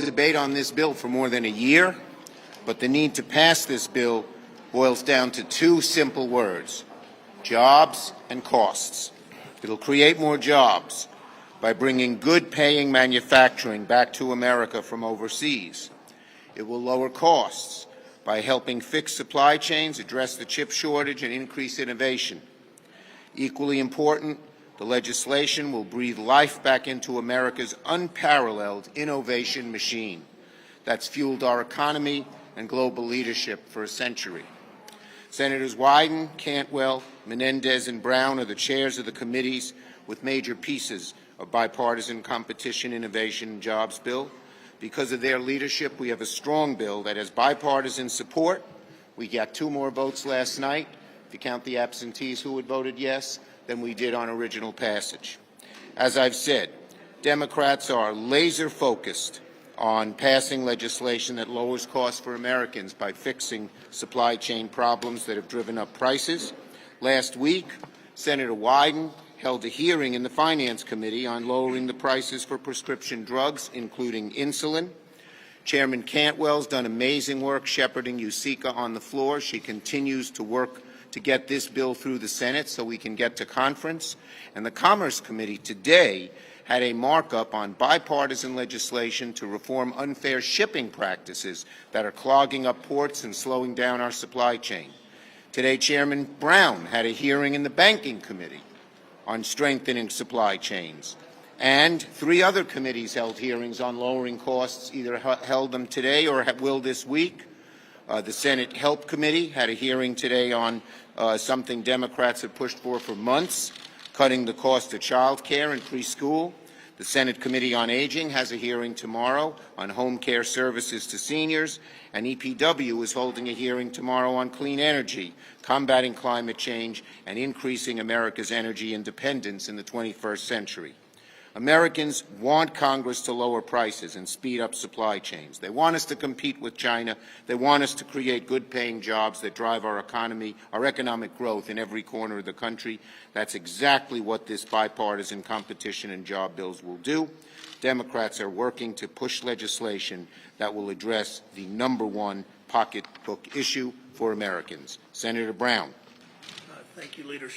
debate on this bill for more than a year, but the need to pass this bill boils down to two simple words: jobs and costs. It'll create more jobs by bringing good-paying manufacturing back to America from overseas. It will lower costs by helping fix supply chains, address the chip shortage, and increase innovation. Equally important, the legislation will breathe life back into America's unparalleled innovation machine that's fueled our economy and global leadership for a century. Senators Wyden, Cantwell, Menendez, and Brown are the chairs of the committees with major pieces of bipartisan competition, innovation, and jobs bill. Because of their leadership, we have a strong bill that has bipartisan support. We got 2 more votes last night, if you count the absentees who had voted yes, than we did on original passage. As I've said, Democrats are laser-focused on passing legislation that lowers costs for Americans by fixing supply chain problems that have driven up prices. Last week, Senator Wyden held a hearing in the Finance Committee on lowering the prices for prescription drugs, including insulin. Chairman Cantwell's done amazing work shepherding USICA on the floor. She continues to work to get this bill through the Senate so we can get to conference. And the Commerce Committee today had a markup on bipartisan legislation to reform unfair shipping practices that are clogging up ports and slowing down our supply chain. Today, Chairman Brown had a hearing in the Banking Committee on strengthening supply chains. And 3 other committees held hearings on lowering costs, either held them today or will this week. The Senate Help Committee had a hearing today on something Democrats have pushed for months, cutting the cost of child care and preschool. The Senate Committee on Aging has a hearing tomorrow on home care services to seniors, and EPW is holding a hearing tomorrow on clean energy, combating climate change, and increasing America's energy independence in the 21st century. Americans want Congress to lower prices and speed up supply chains. They want us to compete with China. They want us to create good-paying jobs that drive our economy, our economic growth in every corner of the country. That's exactly what this bipartisan competition and job bills will do. Democrats are working to push legislation that will address the #1 pocketbook issue for Americans. Senator Brown. Thank you, Leader.